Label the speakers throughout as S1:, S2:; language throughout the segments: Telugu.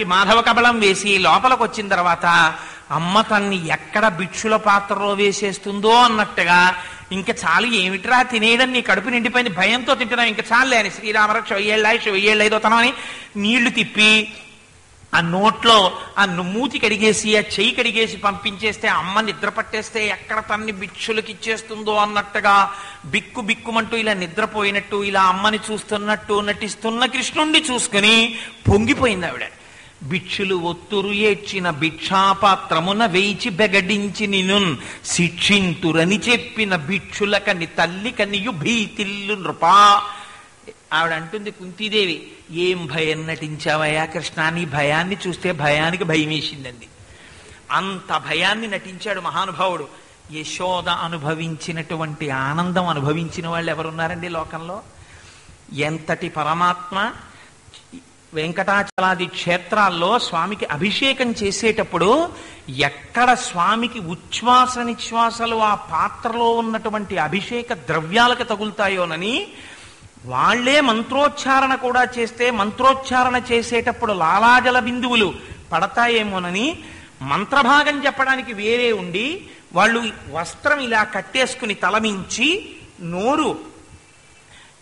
S1: మాధవ కబళం వేసి లోపలికి వచ్చిన తర్వాత అమ్మ తన్ని ఎక్కడ భిక్షుల పాత్రలో వేసేస్తుందో అన్నట్టుగా ఇంకా చాలు ఏమిట్రా తినేయడం, నీ కడుపు నిండిపోయింది, భయంతో తింటున్నావు, ఇంకా చాలులే అని శ్రీరామరక్ష వెయ్యేళ్ళైదో తనమని నీళ్లు తిప్పి ఆ నోట్లో ఆ మూతి కడిగేసి ఆ చెయ్యి కడిగేసి పంపించేస్తే అమ్మ నిద్ర పట్టేస్తే ఎక్కడ తన్ని భిక్షులకి ఇచ్చేస్తుందో అన్నట్టుగా బిక్కు బిక్కుమంటూ ఇలా నిద్రపోయినట్టు ఇలా అమ్మని చూస్తున్నట్టు నటిస్తున్న కృష్ణుణ్ణి చూసుకుని పొంగిపోయింది ఆవిడ. భిక్షులు ఒత్తురు ఏడ్చిన భిక్షాపాత్రమున వేచి బెగడించి నినున్ శిక్షింతురని చెప్పిన భిక్షులకని తల్లి కనియు భీతిల్లు నృపా. ఆవిడ అంటుంది కుంతీదేవి, ఏం భయం నటించావయ్యా కృష్ణ, నీ భయాన్ని చూస్తే భయానికి భయం వేసిందండి. అంత భయాన్ని నటించాడు మహానుభావుడు. యశోద అనుభవించినటువంటి ఆనందం అనుభవించిన వాళ్ళు ఎవరున్నారండి లోకంలో? ఎంతటి పరమాత్మ! వెంకటాచలాది క్షేత్రాల్లో స్వామికి అభిషేకం చేసేటప్పుడు ఎక్కడ స్వామికి ఉచ్ఛ్వాస నిశ్వాసలు ఆ పాత్రలో ఉన్నటువంటి అభిషేక ద్రవ్యాలకు తగులుతాయోనని వాళ్లే మంత్రోచ్చారణ కూడా చేస్తే మంత్రోచ్చారణ చేసేటప్పుడు లాలాజల బిందువులు పడతాయేమోనని మంత్రభాగం చెప్పడానికి వేరే ఉండి వాళ్ళు వస్త్రం ఇలా కట్టేసుకుని తలమించి నోరు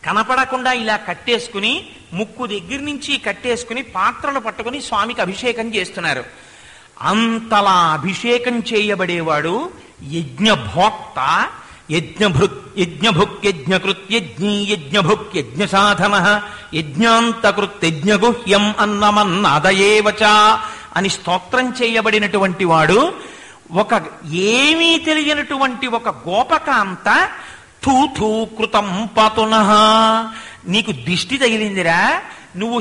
S1: కనపడకుండా ఇలా కట్టేసుకుని ముక్కు దగ్గర నుంచి కట్టేసుకుని పాత్రలు పట్టుకుని స్వామికి అభిషేకం చేస్తున్నారు. అంతలా అభిషేకం చేయబడేవాడు యజ్ఞభోక్త, యజ్ఞభుక్ యజ్ఞకృత్ యజ్ఞీ యజ్ఞభుక్ యజ్ఞ సాధన యజ్ఞాంతకృత్ యజ్ఞగుహ్యం అన్నమన్నాదయేవచ అని స్తోత్రం చేయబడినటువంటి వాడు. ఒక ఏమీ తెలియనటువంటి ఒక గోపకాంత థూ కృతం పతునః, నీకు దిష్టి తగిలిందిరా, నువ్వు